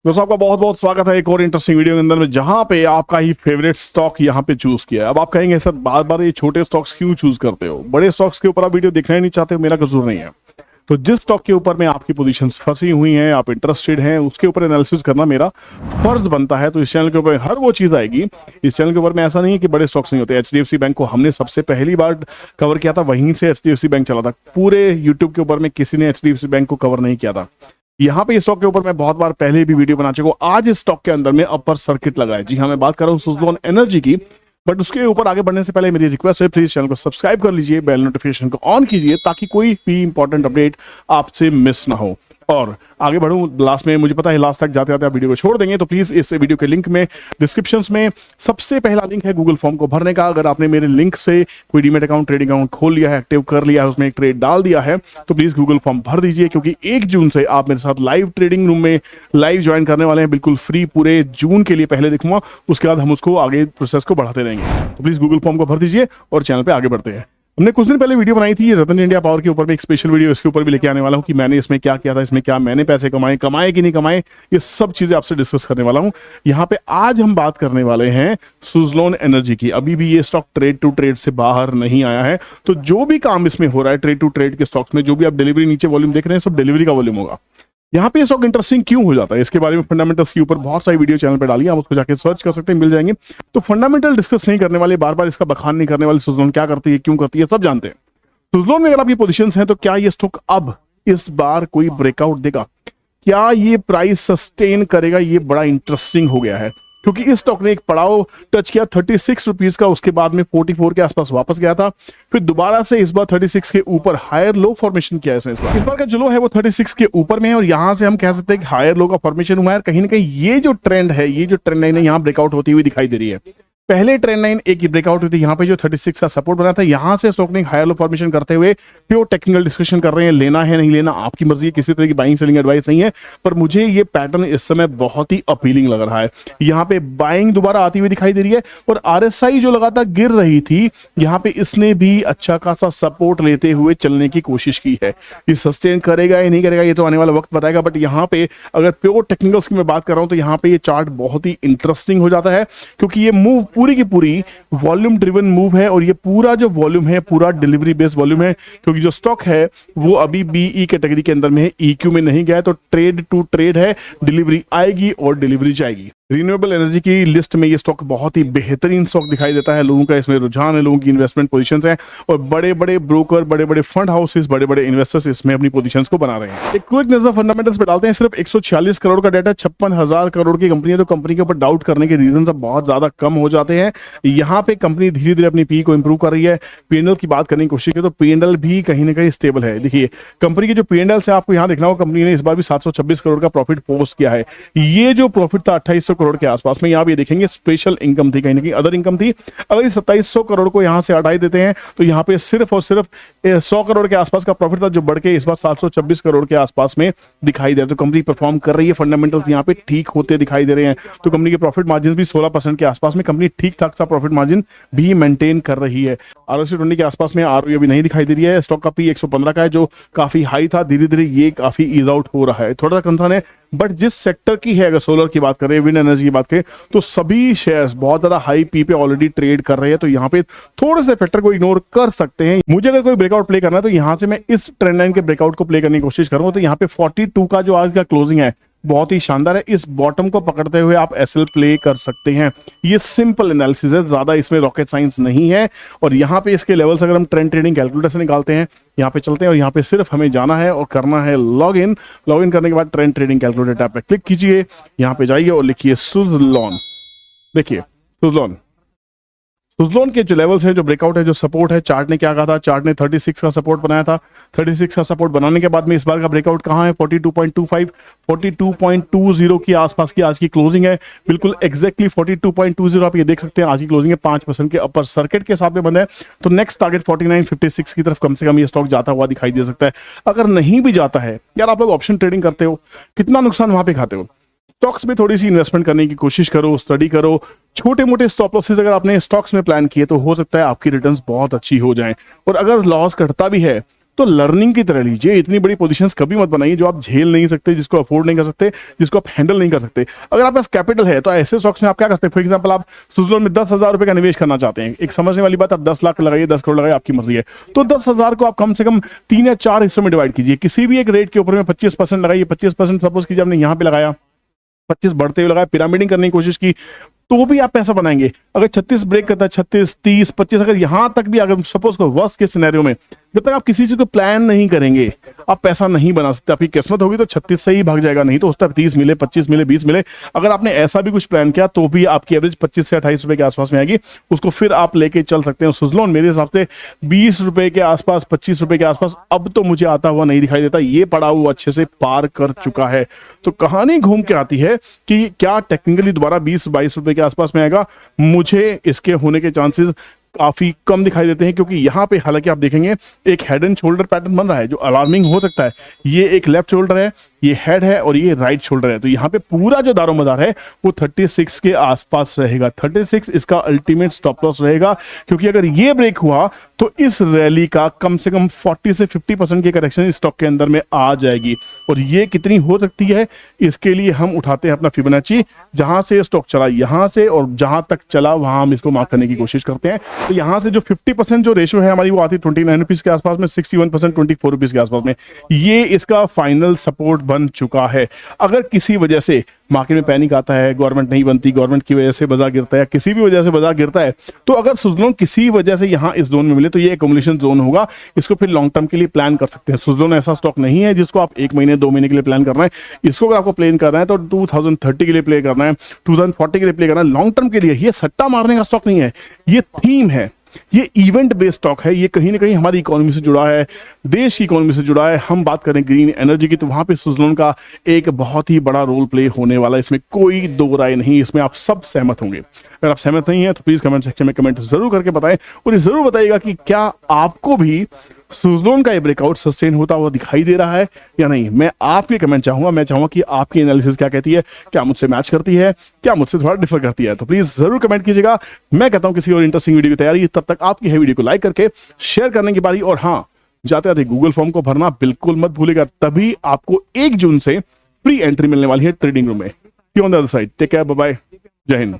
दोस्तों आपका बहुत बहुत स्वागत है एक और इंटरेस्टिंग वीडियो के अंदर में, जहां पे आपका ही फेवरेट स्टॉक यहां पे चूज किया है। अब आप कहेंगे सर बार बार ये छोटे स्टॉक्स क्यों चूज करते हो, बड़े स्टॉक्स के ऊपर आप वीडियो देखना ही नहीं चाहते हो। मेरा कसूर नहीं है। तो जिस स्टॉक के ऊपर में आपकी पोजीशंस फंसी हुई हैं, आप इंटरेस्टेड हैं, उसके ऊपर एनालिसिस करना मेरा फर्ज बनता है। तो इस चैनल के ऊपर हर वो चीज आएगी। इस चैनल के ऊपर में ऐसा नहीं है कि बड़े स्टॉक्स नहीं होते। एचडीएफसी बैंक को हमने सबसे पहली बार कवर किया था, वहीं से एचडीएफसी बैंक चला था। पूरे यूट्यूब के ऊपर में किसी ने एचडीएफसी बैंक को कवर नहीं किया था। यहाँ पे इस स्टॉक के ऊपर मैं बहुत बार पहले भी वीडियो बना चुका हूँ। आज इस स्टॉक के अंदर में अपर सर्किट लगा है। जी हाँ, मैं बात कर रहा हूँ सुज़लोन एनर्जी की। बट उसके ऊपर आगे बढ़ने से पहले मेरी रिक्वेस्ट है, प्लीज चैनल को सब्सक्राइब कर लीजिए, बेल नोटिफिकेशन को ऑन कीजिए ताकि कोई भी इंपॉर्टेंट अपडेट आपसे मिस ना हो। और आगे बढ़ूं, लास्ट में मुझे पता है लास्ट तक जाते जाते आप वीडियो को छोड़ देंगे, तो प्लीज इस वीडियो के लिंक में डिस्क्रिप्शन में सबसे पहला लिंक है गूगल फॉर्म को भरने का। अगर आपने मेरे लिंक से कोई डीमेट अकाउंट, ट्रेडिंग अकाउंट खोल लिया है, एक्टिव कर लिया है, उसमें एक ट्रेड डाल दिया है, तो प्लीज गूगल फॉर्म भर दीजिए, क्योंकि 1 जून से आप मेरे साथ लाइव ट्रेडिंग रूम में लाइव ज्वाइन करने वाले हैं, बिल्कुल फ्री। पूरे जून के लिए पहले दिखूंगा, उसके बाद हम उसको आगे प्रोसेस को बढ़ाते रहेंगे। तो प्लीज गूगल फॉर्म को भर दीजिए और चैनल पे आगे बढ़ते हैं। हमने कुछ दिन पहले वीडियो बनाई थी रतन इंडिया पावर के ऊपर में, एक स्पेशल वीडियो इसके ऊपर भी लेके आने वाला हूं कि मैंने इसमें क्या किया था, इसमें क्या मैंने पैसे कमाए कि नहीं कमाए, ये सब चीजें आपसे डिस्कस करने वाला हूं। यहाँ पे आज हम बात करने वाले हैं सुज़लोन एनर्जी की। अभी भी ये स्टॉक ट्रेड टू ट्रेड से बाहर नहीं आया है, तो जो भी काम इसमें हो रहा है ट्रेड टू ट्रेड के स्टॉक्स में, जो भी आप डिलीवरी नीचे वॉल्यूम देख रहे हैं, सब डिलीवरी का वॉल्यूम होगा। यहाँ पे स्टॉक इंटरेस्टिंग क्यों हो जाता है, इसके बारे में फंडामेंटल्स के ऊपर बहुत सारी वीडियो चैनल पे डाली है, आप उसको जाके सर्च कर सकते हैं, मिल जाएंगे। तो फंडामेंटल डिस्कस नहीं करने वाले, बार बार इसका बखान नहीं करने वाले, सुज़लोन क्या करती है, क्यों करती है, सब जानते हैं। सुज़लोन में अगर आपकी पोजीशंस हैं, तो क्या ये स्टॉक अब इस बार कोई ब्रेकआउट देगा, क्या ये प्राइस सस्टेन करेगा, ये बड़ा इंटरेस्टिंग हो गया है। क्योंकि इस स्टॉक ने एक पड़ाव टच किया 36 रुपीज का, उसके बाद में 44 के आसपास वापस गया था, फिर दोबारा से इस बार 36 के ऊपर हायर लो फॉर्मेशन किया है। इस बार का जो लो है वो 36 के ऊपर में है, और यहां से हम कह सकते हैं कि हायर लो का फॉर्मेशन हुआ है। कहीं ना कहीं ये जो ट्रेंड है, ये जो ट्रेंड लाइन है, यहाँ ब्रेकआउट होती हुई दिखाई दे रही है। पहले ट्रेंड लाइन एक ही ब्रेकआउट हुई थी, यहाँ पे जो 36 का सपोर्ट बना था, यहां से स्टॉक ने हायर लो फॉर्मेशन करते हुए प्योर टेक्निकल डिस्कशन कर रहे हैं, लेना है नहीं लेना आपकी मर्जी है, किसी तरह की बाइंग सेलिंग एडवाइस नहीं है। पर मुझे ये पैटर्न इस समय बहुत ही अपीलिंग लग रहा है। यहाँ पे बाइंग दोबारा आती हुई दिखाई दे रही है, और आरएसआई जो लगातार गिर रही थी, यहाँ पे इसने भी अच्छा खासा सपोर्ट लेते हुए चलने की कोशिश की है। ये सस्टेन करेगा या नहीं करेगा, ये तो आने वाला वक्त बताएगा। बट यहाँ पे अगर प्योर टेक्निकल्स की मैं बात कर रहा हूं, तो यहाँ पे ये चार्ट बहुत ही इंटरेस्टिंग हो जाता है, क्योंकि ये मूव पूरी की पूरी वॉल्यूम ड्रिवन मूव है, और ये पूरा जो वॉल्यूम है पूरा डिलीवरी बेस्ड वॉल्यूम है। क्योंकि जो स्टॉक है वो अभी बीई कैटेगरी के अंदर में है, ईक्यू में नहीं गया है, तो ट्रेड टू ट्रेड है, डिलीवरी आएगी और डिलीवरी जाएगी। रिन्यूएबल एनर्जी की लिस्ट में ये स्टॉक बहुत ही बेहतरीन स्टॉक दिखाई देता है। लोगों का इसमें रुझान है, लोगों की इन्वेस्टमेंट पोजीशंस हैं, और बड़े बड़े ब्रोकर, बड़े बड़े फंड हाउसेस, बड़े बड़े इन्वेस्टर्स इसमें अपनी पोजीशंस को बना रहे हैं। एक क्विक नजर फंडामेंटल्स पे डालते हैं। सिर्फ 146 करोड़ का डाटा, 56,000 करोड़ की कंपनी है, तो कंपनी के ऊपर डाउट करने के रीजन अब बहुत ज्यादा कम हो जाते हैं। यहाँ पे कंपनी धीरे धीरे अपनी पी को इंप्रूव कर रही है। पीएनएल की बात करने की कोशिश की तो पीएनएल भी कहीं ना कहीं स्टेबल है। देखिए कंपनी के जो पीएनएल से आपको यहाँ देखना होगा, कंपनी ने इस बार भी 726 करोड़ का प्रॉफिट पोस्ट किया है। ये जो प्रॉफिट था 2800 करोड़ के आसपास में, आप ये देखेंगे स्पेशल इनकम थी, कहीं ना कहीं अदर इनकम थी। अगर ये 2700 करोड़ को यहां से हटाई देते हैं, तो यहाँ पे सिर्फ और सिर्फ 100 करोड़ के आसपास का प्रॉफिट था, जो बढ़ के इस बार 726 करोड़ के आसपास में दिखाई दे रहा है। तो कंपनी परफॉर्म कर रही है, फंडामेंटल्स यहाँ पे ठीक होते दिखाई दे रहे हैं। तो कंपनी के प्रॉफिट मार्जिन भी 16% के आसपास में, कंपनी ठीक ठाक सा प्रॉफिट मार्जिन भी मेंटेन कर रही है। आरओसी 20 के आसपास में आरओई अभी नहीं दिखाई दे रही है। स्टॉक का पी 115 का है, जो काफी हाई था, धीरे धीरे ये काफी ईज आउट हो रहा है, थोड़ा सा कंसर्न है। बट जिस सेक्टर की है, अगर सोलर की बात करें, विंड एनर्जी की बात करें, तो सभी शेयर्स बहुत ज्यादा हाई पी पे ऑलरेडी ट्रेड कर रहे हैं। तो यहाँ पे थोड़े से फैक्टर को इग्नोर कर सकते हैं। मुझे अगर कोई ब्रेकआउट प्ले करना है, तो यहाँ से मैं इस ट्रेंड लाइन के ब्रेकआउट को प्ले करने की कोशिश करूंगा। तो यहाँ पे 42 का जो आज का क्लोजिंग है बहुत ही शानदार है। इस बॉटम को पकड़ते हुए आप एसएल प्ले कर सकते हैं। ये सिंपल एनालिसिस है, ज्यादा इसमें रॉकेट साइंस नहीं है। और यहाँ पे इसके लेवल्स अगर हम ट्रेंड ट्रेडिंग कैलकुलेटर से निकालते हैं, यहाँ पे चलते हैं, और यहाँ पे सिर्फ हमें जाना है और करना है लॉग इन करने के बाद ट्रेंड ट्रेडिंग कैलकुलेटर टैब पे क्लिक कीजिए, यहाँ पे जाइए और लिखिए सुज़लोन। देखिए सुज़लोन के जो लेवल्स है, जो ब्रेकआउट है, जो सपोर्ट है, चार्ट ने क्या कहा था, चार्ट ने 36 का सपोर्ट बनाया था। 36 का सपोर्ट बनाने के बाद में इस बार का ब्रेकआउट कहाँ है, 42.25, 42.20 के आसपास की आज की क्लोजिंग है। बिल्कुल एग्जैक्टली 42.20 आप ये देख सकते हैं, आज की क्लोजिंग है 5% के अपर सर्किट के साथ में बंद है। तो नेक्स्ट टारगेट 49.56 की तरफ कम से कम ये स्टॉक जाता हुआ दिखाई दे सकता है। अगर नहीं भी जाता है, यार आप लोग ऑप्शन ट्रेडिंग करते हो, कितना नुकसान वहां पे खाते हो। स्टॉक्स में थोड़ी सी इन्वेस्टमेंट करने की कोशिश करो, स्टडी करो, छोटे मोटे स्टॉप लॉसेस अगर आपने स्टॉक्स में प्लान किए, तो हो सकता है आपकी रिटर्न्स बहुत अच्छी हो जाएं। और अगर लॉस घटता भी है, तो लर्निंग की तरह लीजिए, इतनी बड़ी पोजीशंस कभी मत बनाइए जो आप झेल नहीं सकते, जिसको अफोर्ड नहीं कर सकते, जिसको आप हैंडल नहीं कर सकते। अगर आप पास कैपिटल है तो ऐसे स्टॉक्स में आप क्या कर सकते हैं, फॉर एग्जांपल आप सुज़लोन में 10,000 रुपए का निवेश करना चाहते हैं, एक समझने वाली बात, आप 10 लाख लगाइए, 10 करोड़ लगाइए, आपकी मर्जी है। तो 10,000 को आप कम से कम 3 या 4 हिस्सों में डिवाइड कीजिए, किसी भी एक रेट के ऊपर में 25% लगाइए। 25% सपोज कीजिए आपने यहाँ पे लगाया, 25 बढ़ते हुए लगाया, पिरामिडिंग करने की कोशिश की, तो भी आप पैसा बनाएंगे। अगर 36 ब्रेक करता है, 36, 30, 25, अगर यहां तक भी, अगर सपोज को वर्स्ट के सिनेरियो में, जब तक आप किसी चीज को प्लान नहीं करेंगे आप पैसा नहीं बना सकते। आपकी किस्मत होगी तो 36 से ही भाग जाएगा, नहीं तो उस तक 30 मिले, 25 मिले, 20 मिले। अगर आपने ऐसा भी कुछ प्लान किया तो भी आपकी एवरेज 25 से 28 रुपए के आसपास में आएगी, उसको फिर आप लेके चल सकते हैं। सुज़लोन मेरे हिसाब से 20 रुपए के आसपास, 25 रुपए के आसपास अब तो मुझे आता हुआ नहीं दिखाई देता, ये पड़ा हुआ अच्छे से पार कर चुका है। तो कहानी घूम के आती है कि क्या टेक्निकली दोबारा 20-22 रुपए के आसपास में आएगा? मुझे इसके होने के चांसेस काफी कम दिखाई देते हैं, क्योंकि यहां पे हालांकि आप देखेंगे एक हेड एंड शोल्डर पैटर्न बन रहा है जो अलार्मिंग हो सकता है। ये एक लेफ्ट शोल्डर है, ये हेड है और ये राइट शोल्डर है। तो यहाँ पे पूरा जो दारोमदार है वो 36 के आसपास रहेगा। 36 इसका अल्टीमेट स्टॉप लॉस रहेगा, क्योंकि अगर ये ब्रेक हुआ तो इस रैली का कम से कम 40 से 50% की करेक्शन इस स्टॉक के अंदर में आ जाएगी। और ये कितनी हो सकती है, इसके लिए हम उठाते हैं अपना फिबोनाची, जहां से स्टॉक चला यहां से और जहां तक चला वहां हम इसको मार्क करने की कोशिश करते हैं। तो यहां से जो 50% जो रेशियो है हमारी वो आती है 29 रुपीज के आसपास में, 61% 24 रुपीज के आसपास में। ये इसका फाइनल सपोर्ट बन चुका है। अगर किसी वजह से मार्केट में पैनिक आता है, गवर्नमेंट नहीं बनती, गवर्नमेंट की वजह से बाजार गिरता है, किसी भी वजह से बाजार गिरता है, तो अगर सुज़लोन किसी वजह से यहां इस जोन में मिले तो ये एक्युमुलेशन जोन होगा। इसको फिर लॉन्ग टर्म के लिए प्लान कर सकते हैं। सुज़लोन ऐसा स्टॉक नहीं है जिसको आप 1 महीने 2 महीने के लिए प्लान करना है। इसको अगर आपको प्लान करना है तो 2030 के लिए प्ले करना है, 2040 के लिए प्ले करना है, लॉन्ग टर्म के लिए। ये सट्टा मारने का स्टॉक नहीं है, ये थीम है, ये इवेंट बेस्ड स्टॉक है। ये कहीं ना कहीं हमारी इकोनॉमी से जुड़ा है, देश की इकोनॉमी से जुड़ा है। हम बात करें ग्रीन एनर्जी की तो वहां पे सुज़लोन का एक बहुत ही बड़ा रोल प्ले होने वाला है, इसमें कोई दो राय नहीं, इसमें आप सब सहमत होंगे। अगर आप सहमत नहीं है तो प्लीज कमेंट सेक्शन में कमेंट जरूर करके बताएं और ये जरूर बताइएगा कि क्या आपको भी सुज़लोन का ये ब्रेकआउट सस्टेन होता हुआ दिखाई दे रहा है या नहीं। मैं आपके कमेंट चाहूंगा, मैं चाहूंगा कि आपकी एनालिसिस क्या कहती है, क्या मुझसे मैच करती है, क्या मुझसे थोड़ा डिफर करती है। तो प्लीज जरूर कमेंट कीजिएगा। मैं कहता हूं किसी और इंटरेस्टिंग वीडियो की तैयारी, तब तक आपकी है वीडियो को लाइक करके शेयर करने की बारी। और हाँ, जाते जाते गूगल फॉर्म को भरना बिल्कुल मत भूलेगा, तभी आपको 1 जून से फ्री एंट्री मिलने वाली है ट्रेडिंग रूम में। टेक केयर, बाय बाय, जय हिंद।